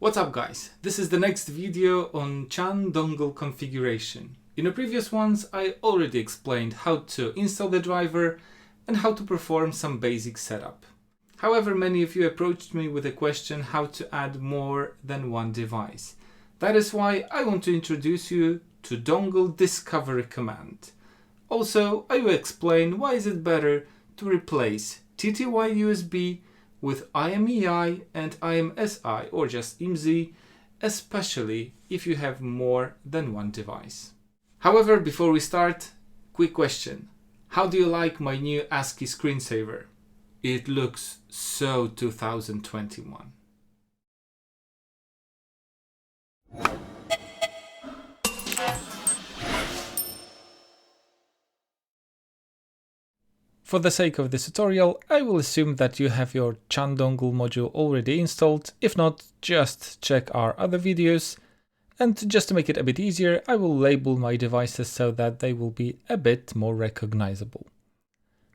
What's up guys, this is the next video on CHAN dongle configuration. In the previous ones I already explained how to install the driver and how to perform some basic setup. However, many of you approached me with a question how to add more than one device. That is why I want to introduce you to dongle discovery command. Also, I will explain why is it better to replace ttyUSB with IMEI and IMSI or just IMSI, especially if you have more than one device. However, before we start, quick question. How do you like my new ASCII screensaver? It looks so 2021. For the sake of this tutorial, I will assume that you have your CHAN dongle module already installed. If not, just check our other videos. And just to make it a bit easier, I will label my devices so that they will be a bit more recognizable.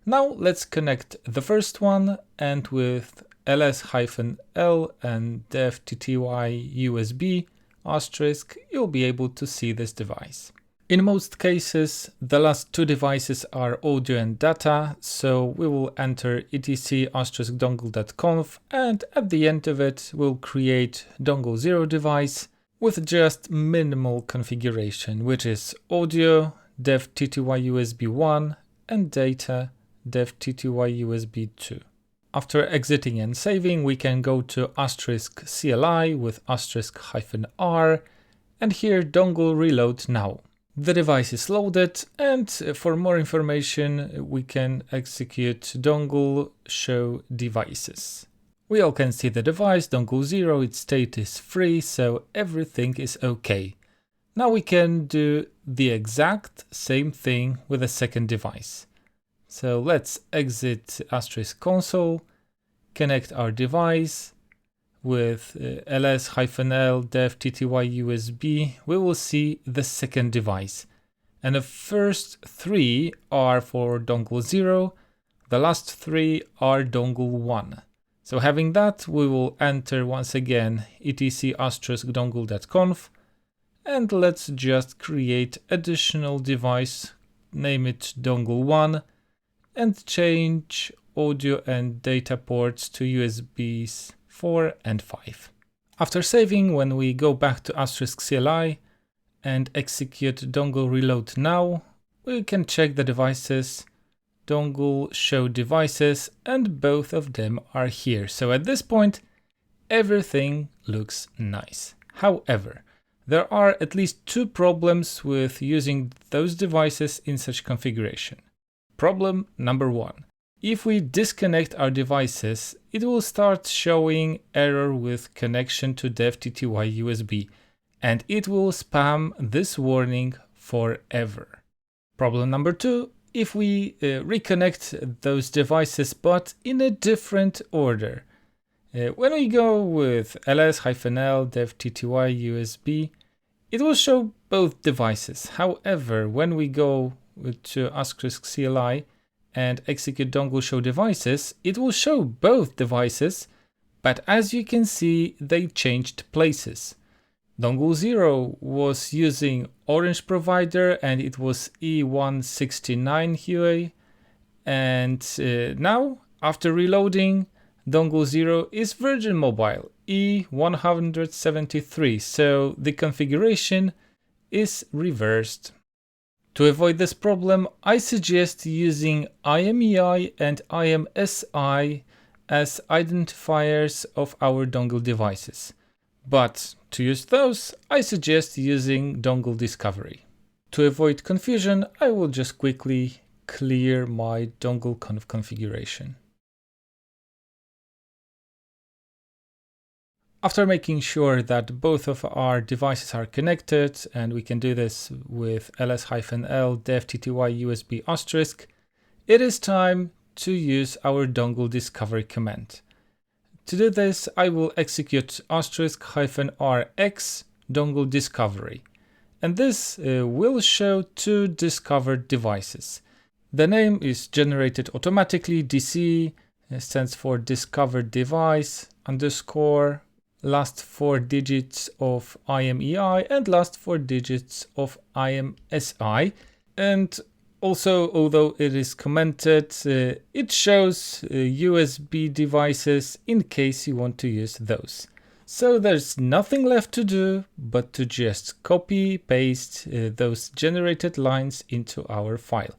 Now let's connect the first one, and with ls-l and ttyUSB asterisk, you'll be able to see this device. In most cases, the last two devices are audio and data, so we will enter etc*dongle.conf, and at the end of it we'll create dongle 0 device with just minimal configuration, which is audio dev ttyUSB 1 and data dev ttyUSB 2. After exiting and saving, we can go to asterisk CLI with asterisk-r, and here dongle reload now. The device is loaded, and for more information we can execute dongle show devices. We all can see the device, dongle 0, its state is free, so everything is okay. Now we can do the exact same thing with a second device. So let's exit asterisk console, connect our device. With ls-l dev ttyUSB, we will see the second device. And the first three are for dongle 0, the last three are dongle 1. So having that, we will enter once again etc*dongle.conf, and let's just create additional device, name it dongle 1, and change audio and data ports to USBs 4 and 5. After saving, when we go back to asterisk CLI and execute dongle reload now, we can check the devices, dongle show devices, and both of them are here. So at this point, everything looks nice. However, there are at least two problems with using those devices in such configuration. Problem number one. If we disconnect our devices, it will start showing error with connection to dev ttyUSB, and it will spam this warning forever. Problem number two, if we reconnect those devices but in a different order. When we go with ls-l dev ttyUSB, it will show both devices. However, when we go to asterisk CLI and execute dongle show devices, it will show both devices, but as you can see, they changed places. Dongle 0 was using orange provider and it was E169 HUA, and now, after reloading, dongle 0 is Virgin Mobile E173, so the configuration is reversed. To avoid this problem, I suggest using IMEI and IMSI as identifiers of our dongle devices. But to use those, I suggest using dongle discovery. To avoid confusion, I will just quickly clear my dongle configuration. After making sure that both of our devices are connected, and we can do this with ls-l dev ttyUSB asterisk, it is time to use our dongle discovery command. To do this, I will execute *-rx dongle discovery, and this will show two discovered devices. The name is generated automatically. DC stands for discovered device _ last 4 digits of IMEI and last 4 digits of IMSI. And also, although it is commented, it shows USB devices in case you want to use those. So there's nothing left to do but to just copy, paste those generated lines into our file.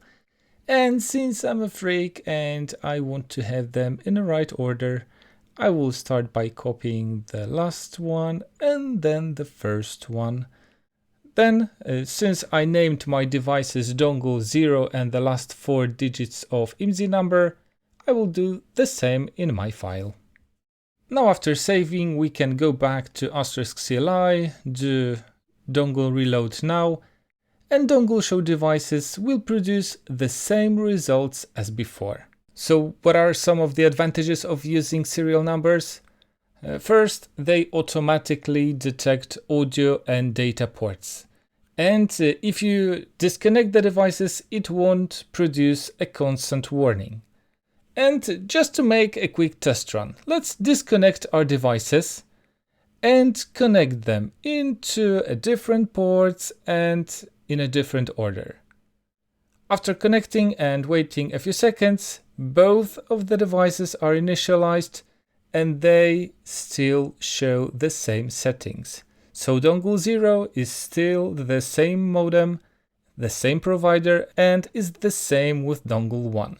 And since I'm a freak and I want to have them in the right order, I will start by copying the last one and then the first one. Then, since I named my devices dongle 0 and the last 4 digits of IMSI number, I will do the same in my file. Now after saving, we can go back to Asterisk CLI, do dongle reload now, and dongle show devices will produce the same results as before. So what are some of the advantages of using serial numbers? First, they automatically detect audio and data ports. And if you disconnect the devices, it won't produce a constant warning. And just to make a quick test run, let's disconnect our devices and connect them into a different ports and in a different order. After connecting and waiting a few seconds, both of the devices are initialized and they still show the same settings. So dongle 0 is still the same modem, the same provider, and is the same with dongle 1.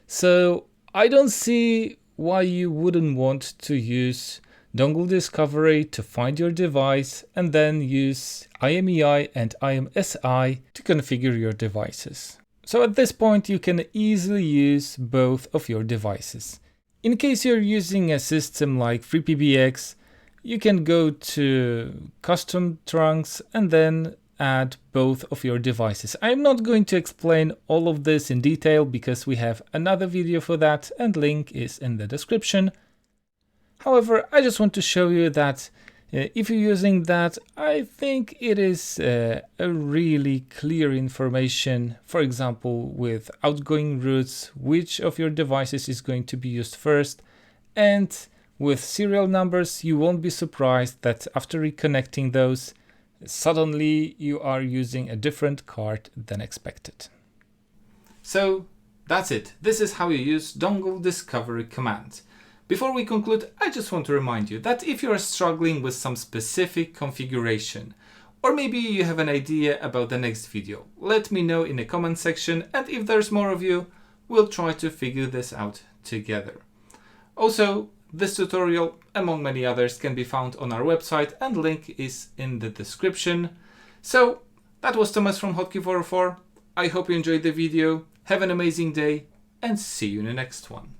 So I don't see why you wouldn't want to use dongle discovery to find your device and then use IMEI and IMSI to configure your devices. So at this point you can easily use both of your devices. In case you're using a system like FreePBX, you can go to custom trunks and then add both of your devices. I'm not going to explain all of this in detail because we have another video for that and link is in the description. However, I just want to show you that if you're using that, I think it is a really clear information. For example, with outgoing routes, which of your devices is going to be used first. And with serial numbers, you won't be surprised that after reconnecting those, suddenly you are using a different card than expected. So that's it. This is how you use dongle discovery command. Before we conclude, I just want to remind you that if you are struggling with some specific configuration, or maybe you have an idea about the next video, let me know in the comment section, and if there's more of you, we'll try to figure this out together. Also, this tutorial, among many others, can be found on our website and link is in the description. So that was Thomas from Hotkey404. I hope you enjoyed the video. Have an amazing day and see you in the next one.